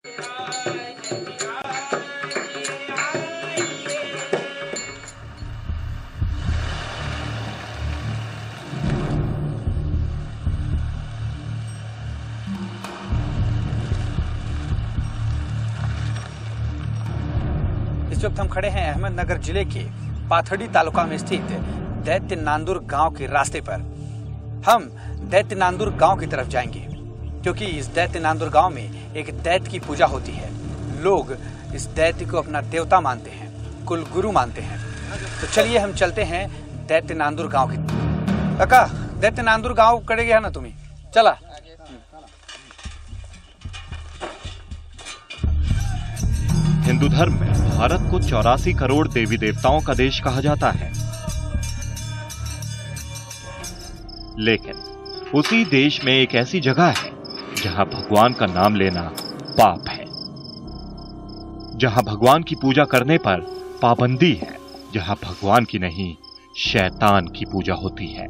इस वक्त हम खड़े हैं अहमदनगर जिले के पाथर्डी तालुका में स्थित दैत्य नांदुर गांव के रास्ते पर। हम दैत्य नांदुर गांव की तरफ जाएंगे क्योंकि इस दैत्य नांदुर गांव में एक दैत्य की पूजा होती है। लोग इस दैत्य को अपना देवता मानते हैं, कुल गुरु मानते हैं। तो चलिए हम चलते हैं दैत्य नांदुर गांव की। काका, दैत्य नांदुर गांव कड़े गया ना तुम्ही? चला। हिंदू धर्म में भारत को 84 करोड़ देवी देवताओं का देश कहा जाता है, लेकिन उसी देश में एक ऐसी जगह है जहां भगवान का नाम लेना पाप है, जहां भगवान की पूजा करने पर पाबंदी है, जहां भगवान की नहीं शैतान की पूजा होती है।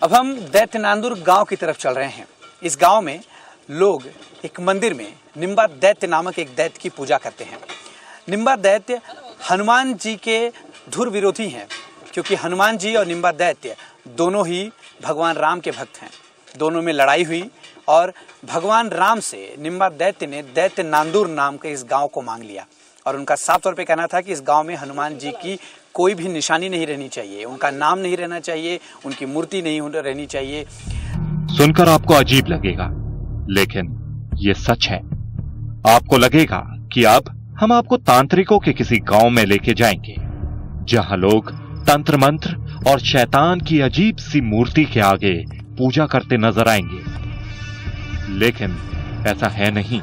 अब हम दैत्य नांदुर गांव की तरफ चल रहे हैं। इस गांव में लोग एक मंदिर में निम्बा दैत्य नामक एक दैत्य की पूजा करते हैं। निम्बा दैत्य हनुमान जी के धुर विरोधी हैं, क्योंकि हनुमान जी और निम्बा दैत्य दोनों ही भगवान राम के भक्त हैं। दोनों में लड़ाई हुई और भगवान राम से निम्बा दैत्य ने दैत्य नांदुर नाम के इस गांव को मांग लिया और उनका साफ तौर पे कहना था कि इस गांव में हनुमान जी की कोई भी निशानी नहीं रहनी चाहिए, उनका नाम नहीं रहना चाहिए, उनकी मूर्ति नहीं रहनी चाहिए। सुनकर आपको अजीब लगेगा, लेकिन ये सच है। आपको लगेगा कि अब हम आपको तांत्रिकों के किसी गांव में लेके जाएंगे, जहां लोग तंत्र मंत्र और शैतान की अजीब सी मूर्ति के आगे पूजा करते नजर आएंगे। लेकिन ऐसा है नहीं।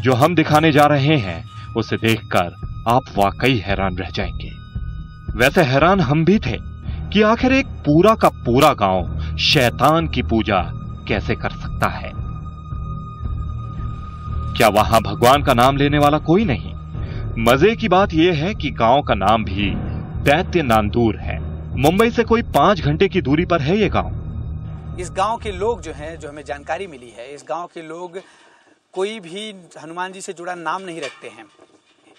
जो हम दिखाने जा रहे हैं उसे देखकर आप वाकई हैरान रह जाएंगे। वैसे हैरान हम भी थे कि आखिर एक पूरा का पूरा गांव शैतान की पूजा कैसे कर सकता है। क्या वहां भगवान का नाम लेने वाला कोई नहीं? मजे की बात यह है कि गांव का नाम भी दैत्य नांदुर है। मुंबई से कोई 5 घंटे की दूरी पर है ये गांव। इस गांव के लोग जो हैं, जो हमें जानकारी मिली है, इस गांव के लोग कोई भी हनुमान जी से जुड़ा नाम नहीं रखते हैं।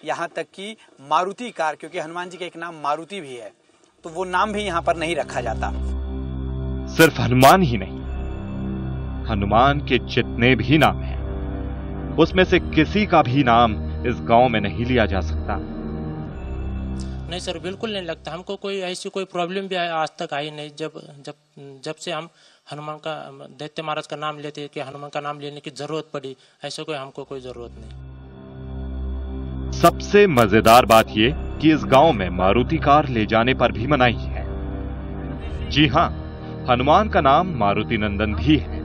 यहाँ तक कि मारुति कार, क्योंकि हनुमान जी का एक नाम मारुति भी है, तो वो नाम भी यहाँ पर नहीं रखा जाता। सिर्फ हनुमान ही नहीं, हनुमान के जितने भी नाम हैं, उसमें से किसी का भी नाम इस गांव में नहीं लिया जा सकता। नहीं सर, बिल्कुल नहीं लगता। हमको कोई ऐसी कोई प्रॉब्लम भी आज तक आई नहीं। जब से हम हनुमान का, दैत्य महाराज का नाम लेते हैं कि हनुमान का नाम लेने की जरूरत पड़ी, ऐसा हमको कोई जरूरत नहीं। सबसे मजेदार बात ये कि इस गांव में मारुति कार ले जाने पर भी मनाही है। जी हां, हनुमान का नाम मारुति नंदन भी है।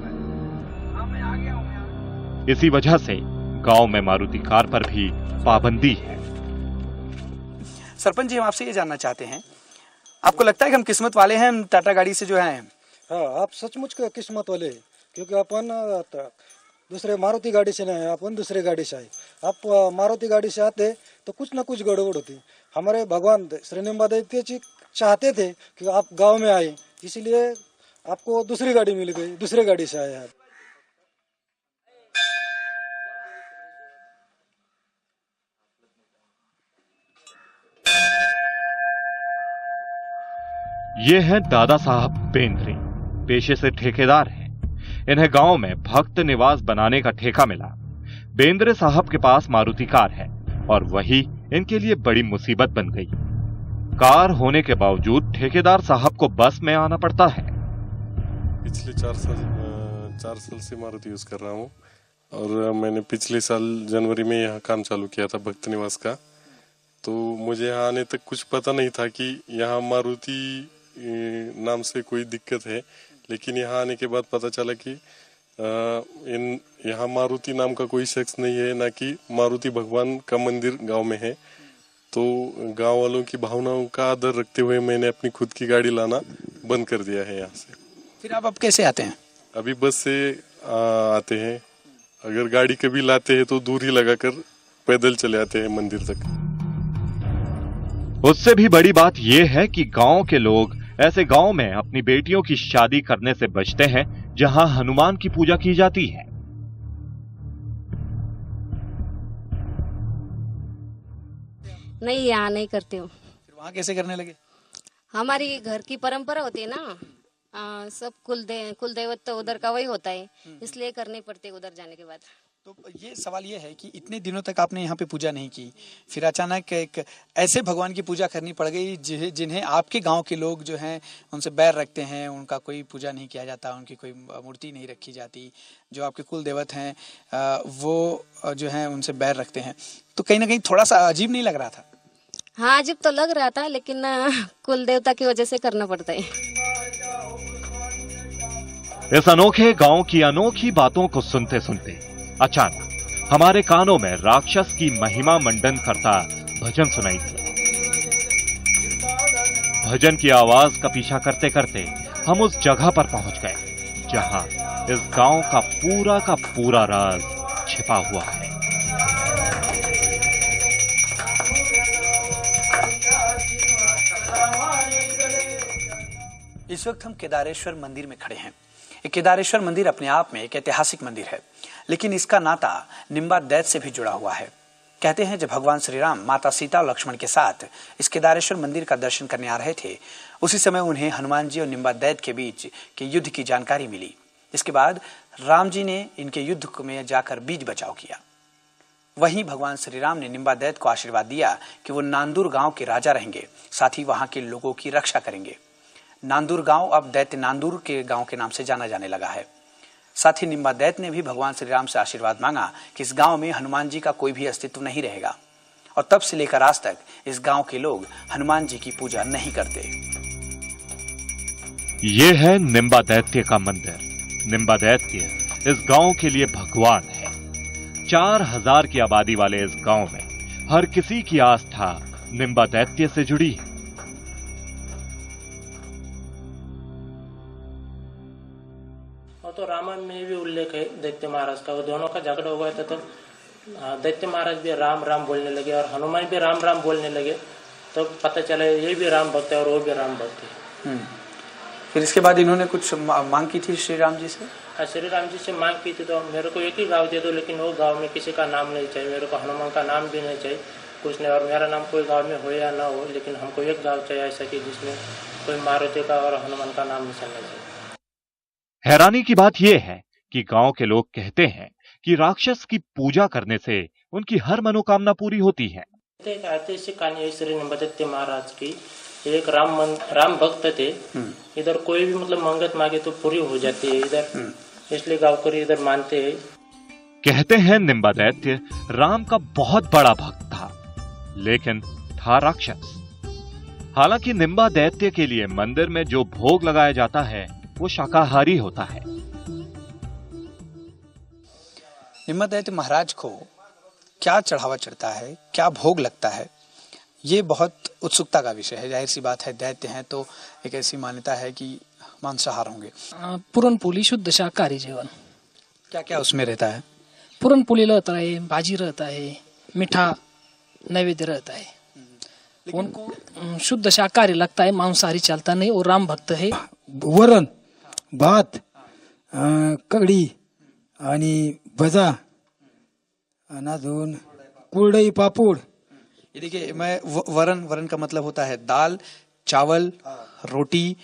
इसी वजह से गांव में मारुति कार पर भी पाबंदी है। सरपंच जी, हम आपसे ये जानना चाहते हैं, आपको लगता है कि हम किस्मत वाले हैं, हम टाटा गाड़ी से जो हैं? हाँ, आप सचमुच किस्मत वाले हैं, क्योंकि अपन दूसरे मारुति गाड़ी से नहीं, अपन दूसरे गाड़ी से आए। आप मारुति गाड़ी से आते तो कुछ ना कुछ गड़बड़ होती। हमारे भगवान श्री निम्बा दैत्य जी चाहते थे कि आप गांव में आए, इसीलिए आपको दूसरी गाड़ी मिल गई, दूसरे गाड़ी से आए आप। ये हैं दादा साहब बेंद्रे, पेशे से ठेकेदार हैं। इन्हें गांव में भक्त निवास बनाने का ठेका मिला। बेंद्रे साहब के पास मारुति कार है और वही इनके लिए बड़ी मुसीबत बन गई। कार होने के बावजूद ठेकेदार साहब को बस में आना पड़ता है। पिछले 4 साल से मारुति यूज कर रहा हूँ और मैंने पिछले साल जनवरी में यहाँ काम चालू किया था भक्त निवास का। तो मुझे यहाँ आने तक कुछ पता नहीं था कि यहाँ मारुति नाम से कोई दिक्कत है, लेकिन यहाँ आने के बाद पता चला कि यहाँ मारुति नाम का कोई शख्स नहीं है, ना कि मारुति भगवान का मंदिर गांव में है। तो गांव वालों की भावनाओं का आदर रखते हुए मैंने अपनी खुद की गाड़ी लाना बंद कर दिया है यहाँ से। फिर आप अब कैसे आते हैं? अभी बस से आते हैं। अगर गाड़ी कभी लाते हैं तो दूर ही लगाकर पैदल चले आते हैं मंदिर तक। उससे भी बड़ी बात यह है कि गांव के लोग ऐसे गांव में अपनी बेटियों की शादी करने से बचते हैं जहां हनुमान की पूजा की जाती है। नहीं, यहाँ नहीं करती हूँ। फिर वहां कैसे करने लगे? हमारी घर की परंपरा होती है ना, सब कुल दैवत तो उधर का वही होता है, इसलिए करनी पड़ती है उधर जाने के बाद। तो ये सवाल ये है कि इतने दिनों तक आपने यहाँ पे पूजा नहीं की, फिर अचानक एक ऐसे भगवान की पूजा करनी पड़ गई जिन्हें आपके गांव के लोग जो हैं उनसे बैर रखते हैं, उनका कोई पूजा नहीं किया जाता, उनकी कोई मूर्ति नहीं रखी जाती, जो आपके कुल देवत हैं वो जो हैं उनसे बैर रखते हैं, तो कहीं ना कहीं थोड़ा सा अजीब नहीं लग रहा था? हाँ, अजीब तो लग रहा था, लेकिन कुल देवता की वजह से करना पड़ता है। इस अनोखे गांव की अनोखी बातों को सुनते सुनते अचानक हमारे कानों में राक्षस की महिमा मंडन करता भजन सुनाई दिया। भजन की आवाज का पीछा करते करते हम उस जगह पर पहुंच गए जहां इस गांव का पूरा राज छिपा हुआ है। इस वक्त हम केदारेश्वर मंदिर में खड़े हैं। केदारेश्वर मंदिर अपने आप में एक ऐतिहासिक मंदिर है, लेकिन इसका नाता निम्बा दैत्य से भी जुड़ा हुआ है। कहते हैं जब भगवान श्री राम माता सीता और लक्ष्मण के साथ इस केदारेश्वर मंदिर का दर्शन करने आ रहे थे, उसी समय उन्हें हनुमान जी और निम्बा दैत्य के बीच के युद्ध की जानकारी मिली। इसके बाद राम जी ने इनके युद्ध में जाकर बीच बचाव किया। वहीं भगवान श्री राम ने निम्बा दैत्य को आशीर्वाद दिया कि वो नांदूर गांव के राजा रहेंगे, साथ ही वहां के लोगों की रक्षा करेंगे। नांदूर गांव अब दैत्य नांदूर के गांव के नाम से जाना जाने लगा है। साथ ही निम्बा दैत्य ने भी भगवान श्री राम से आशीर्वाद मांगा कि इस गांव में हनुमान जी का कोई भी अस्तित्व नहीं रहेगा, और तब से लेकर आज तक इस गांव के लोग हनुमान जी की पूजा नहीं करते। ये है निम्बा दैत्य का मंदिर। निम्बा दैत्य इस गांव के लिए भगवान है। 4000 की आबादी वाले इस गांव में हर किसी की आस्था निम्बा दैत्य से जुड़ी है। तो रामायण में भी उल्लेख है दैत्य महाराज का, वो दोनों का झगड़ा हुआ था, तो दैत्य महाराज भी राम राम बोलने लगे और हनुमान भी राम राम बोलने लगे, तो पता चला ये भी राम भक्त है और वो भी राम भक्त है। फिर इसके बाद इन्होंने कुछ मांग की थी श्री राम जी से? श्री राम जी से मांग की थी, तो मेरे को एक ही गाँव दे दो, लेकिन वो गाँव में किसी का नाम नहीं चाहिए, मेरे को हनुमान का नाम भी नहीं चाहिए, कुछ नहीं, और मेरा नाम कोई गाँव में हो या ना हो, लेकिन हमको एक गाँव चाहिए ऐसा कि जिसमें कोई मारुति का और हनुमान का नाम निशान नहीं चाहिए। हैरानी की बात यह है कि गांव के लोग कहते हैं कि राक्षस की पूजा करने से उनकी हर मनोकामना पूरी होती है। एक ऐतिहासिक कहानी है श्री निम्बा दैत्य महाराज की। एक राम भक्त थे, इधर कोई भी मतलब मंगत मांगे तो पूरी हो जाती है इधर, इसलिए गाँव को इधर मानते हैं। कहते हैं निम्बा दैत्य राम का बहुत बड़ा भक्त था, लेकिन था राक्षस। हालांकि निम्बा दैत्य के लिए मंदिर में जो भोग लगाया जाता है वो शाकाहारी होता है। निम्बा दैत्य महाराज को क्या चढ़ावा चढ़ता है, क्या भोग लगता है, ये बहुत उत्सुकता का विषय है। जाहिर सी बात है, दैत्य हैं तो एक ऐसी मान्यता है कि मांसाहार होंगे। पुरणपोळी शुद्ध शाकाहारी जेवण। क्या क्या उसमें रहता है? पुरणपोळी रहता है, भाजी रहता है, मीठा नैवेद्य रहता है। उनको शुद्ध शाकाहारी लगता है, मांसाहारी चलता नहीं, और राम भक्त है। वरण भात कढी आणि भजा आणि अजून कुरडई पापड़। ये देखिए, मैं वरण का मतलब होता है दाल, चावल, रोटी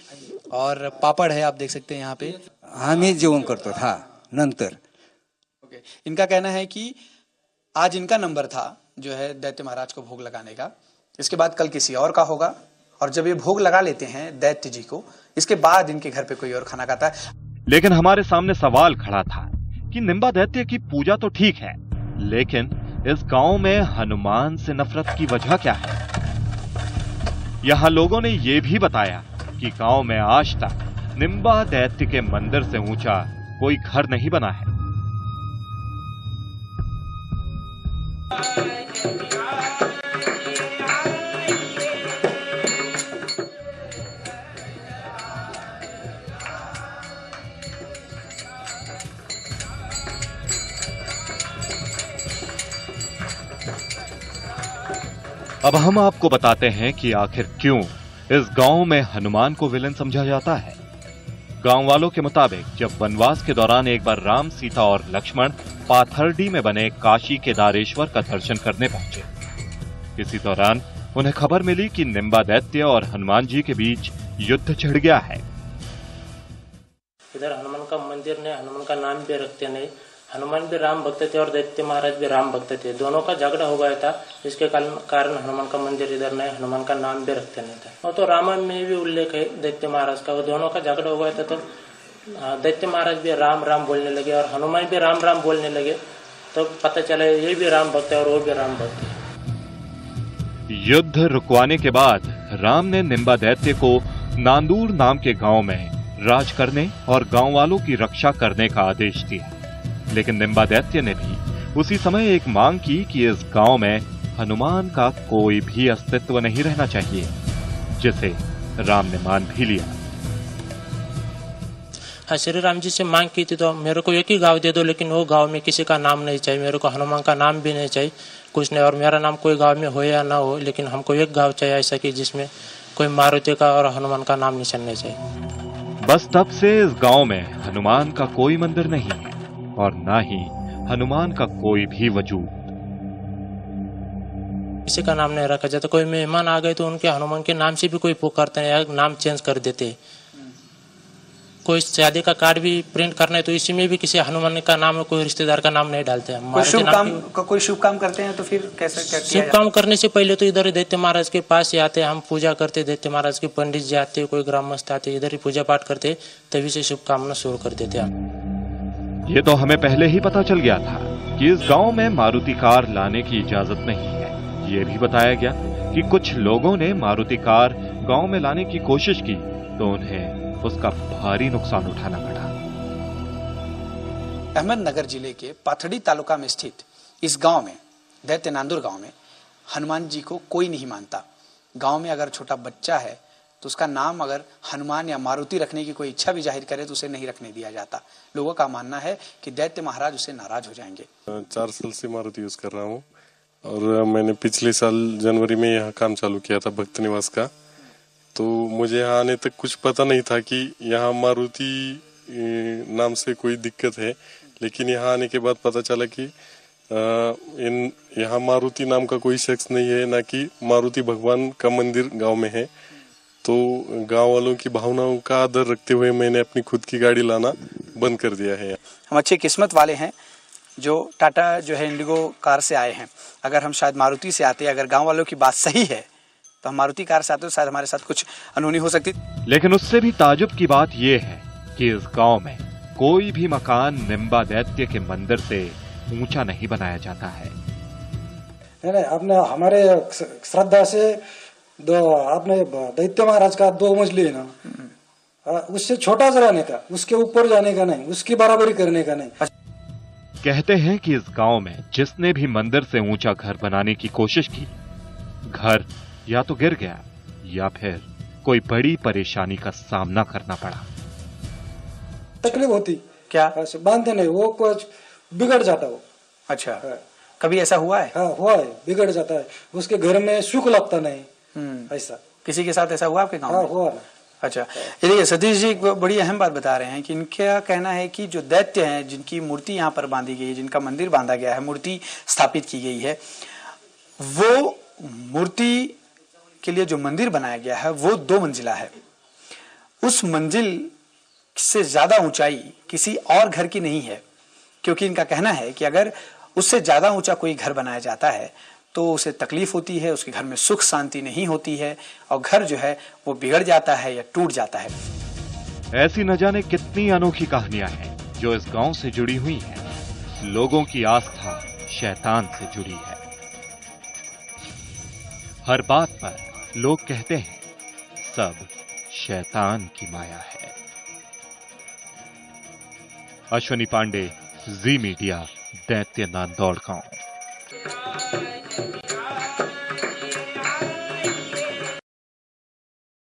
और पापड़ है, आप देख सकते हैं यहाँ पे। आम्ही जेवण करतो हा नंतर। ओके, इनका कहना है कि आज इनका नंबर था जो है दैत्य महाराज को भोग लगाने का, इसके बाद कल किसी और का होगा, और जब ये भोग लगा लेते हैं दैत्य जी को, इसके बाद इनके घर पे कोई और खाना खाता है। लेकिन हमारे सामने सवाल खड़ा था कि निम्बा दैत्य की पूजा तो ठीक है, लेकिन इस गांव में हनुमान से नफरत की वजह क्या है? यहां लोगों ने यह भी बताया कि गांव में आज तक निम्बा दैत्य के मंदिर से ऊंचा कोई घर नहीं बना है। अब हम आपको बताते हैं कि आखिर क्यों इस गांव में हनुमान को विलन समझा जाता है। गांव वालों के मुताबिक जब वनवास के दौरान एक बार राम, सीता और लक्ष्मण पाथर्डी में बने काशी केदारेश्वर का दर्शन करने पहुंचे। इसी दौरान उन्हें खबर मिली कि निम्बा दैत्य और हनुमान जी के बीच युद्ध छिड़ गया है। इधर हनुमान का मंदिर ने हनुमान का नाम भी रखते नहीं, हनुमान भी राम भक्त थे और दैत्य महाराज भी राम भक्त थे, दोनों का झगड़ा हो गया था। इसके कारण हनुमान का मंदिर इधर नहीं, हनुमान का नाम भी रखते नहीं था। और तो रामायण में भी उल्लेख है दैत्य महाराज का, वो दोनों का झगड़ा हो गया था। तो दैत्य महाराज भी राम राम बोलने लगे और हनुमान भी राम राम बोलने लगे। तो पता चला ये भी राम भक्त है और वो भी राम भक्त है। युद्ध रुकवाने के बाद राम ने निम्बा दैत्य को नांदूर नाम के गांव में राज करने और गांव वालों की रक्षा करने का आदेश दिया। लेकिन निम्बा दैत्य ने भी उसी समय एक मांग की कि इस गांव में हनुमान का कोई भी अस्तित्व नहीं रहना चाहिए, जिसे राम ने मान भी लिया। हाँ, श्री राम जी से मांग की थी तो मेरे को एक ही गांव दे दो, लेकिन वो गांव में किसी का नाम नहीं चाहिए, मेरे को हनुमान का नाम भी नहीं चाहिए, कुछ नहीं। और मेरा नाम कोई गांव में हो या ना हो, लेकिन हमको एक गांव चाहिए ऐसा कि जिसमें कोई मारुति का और हनुमान का नाम निशान नहीं चाहिए। बस तब से इस गांव में हनुमान का कोई मंदिर नहीं है और ना ही हनुमान का कोई भी वजूद। किसी का नाम नहीं रखा जाता। कोई मेहमान आ गए तो उनके हनुमान के नाम से भी कोई पुकारते हैं या नाम चेंज कर देते। कोई शादी का कार्ड भी प्रिंट करना है तो इसी में भी किसी हनुमान का नाम, कोई रिश्तेदार का नाम नहीं डालते हैं। कोई शुभ काम करते हैं तो फिर कैसे क्या किया शुभ काम करने से पहले तो इधर दैत्य महाराज के पास ही आते, हम पूजा करते, दैत्य महाराज के पंडित जी आते, कोई ग्रामस्थ आते, इधर ही पूजा पाठ करते, तभी से शुभकामना शुरू कर देते हम। ये तो हमें पहले ही पता चल गया था कि इस गांव में मारुति कार लाने की इजाजत नहीं है। ये भी बताया गया कि कुछ लोगों ने मारुति कार गांव में लाने की कोशिश की तो उन्हें उसका भारी नुकसान उठाना पड़ा। अहमदनगर जिले के पाथड़ी तालुका में स्थित इस गांव में, दैत्य नांदूर गांव में, हनुमान जी को कोई नहीं मानता। गांव में अगर छोटा बच्चा है तो उसका नाम अगर हनुमान या मारुति रखने की कोई इच्छा भी जाहिर करे तो उसे नहीं रखने दिया जाता। लोगों का मानना है कि दैत्य महाराज उसे नाराज हो जाएंगे। 4 साल से मारुति यूज कर रहा हूँ और मैंने पिछले साल जनवरी में यहाँ काम चालू किया था भक्त निवास का। तो मुझे यहाँ आने तक कुछ पता नहीं था कि यहाँ मारुति नाम से कोई दिक्कत है, लेकिन यहाँ आने के बाद पता चला कि यहाँ मारुति नाम का कोई शख्स नहीं है, ना कि मारुति भगवान का मंदिर गांव में है। तो गांव वालों की भावनाओं का आदर रखते हुए मैंने अपनी खुद की गाड़ी लाना बंद कर दिया है। हम अच्छी किस्मत वाले हैं जो टाटा जो है इंडिगो कार से आए हैं। अगर हम शायद मारुति से आते, अगर गांव वालों की बात सही है तो हम मारुति कार से आते तो शायद हमारे साथ कुछ अनहोनी हो सकती। लेकिन उससे भी ताजुब की बात यह है कि इस गांव में कोई भी मकान निम्बा दैत्य के मंदिर से ऊंचा नहीं बनाया जाता है। नहीं, आपने हमारे श्रद्धा से आपने दैत्य महाराज का 2 मंजिली है ना, उससे छोटा रहने का, उसके ऊपर जाने का नहीं, उसकी बराबरी करने का नहीं। कहते हैं कि इस गांव में जिसने भी मंदिर से ऊंचा घर बनाने की कोशिश की, घर या तो गिर गया या फिर कोई बड़ी परेशानी का सामना करना पड़ा। तकलीफ होती क्या? बांधते नहीं, वो कुछ बिगड़ जाता वो। अच्छा, कभी ऐसा हुआ है? हाँ, हुआ है, बिगड़ जाता है, उसके घर में सुख लगता नहीं। ऐसा किसी के साथ ऐसा हुआ आपके गांव में? हुआ ना। अच्छा, ये देखिए सतीश जी एक बड़ी अहम बात बता रहे हैं कि इनका कहना है कि जो दैत्य हैं, जिनकी मूर्ति यहाँ पर बांधी गई है, जिनका मंदिर बांधा गया है, मूर्ति स्थापित की गई है, वो मूर्ति के लिए जो मंदिर बनाया गया है वो 2 मंजिला है। उस मंजिल से ज्यादा ऊंचाई किसी और घर की नहीं है, क्योंकि इनका कहना है कि अगर उससे ज्यादा ऊंचा कोई घर बनाया जाता है तो उसे तकलीफ होती है, उसके घर में सुख शांति नहीं होती है और घर जो है वो बिगड़ जाता है या टूट जाता है। ऐसी न जाने कितनी अनोखी कहानियां हैं जो इस गांव से जुड़ी हुई हैं। लोगों की आस्था शैतान से जुड़ी है। हर बात पर लोग कहते हैं सब शैतान की माया है। अश्विनी पांडे, जी मीडिया, दैत्य नांदौड़ गांव।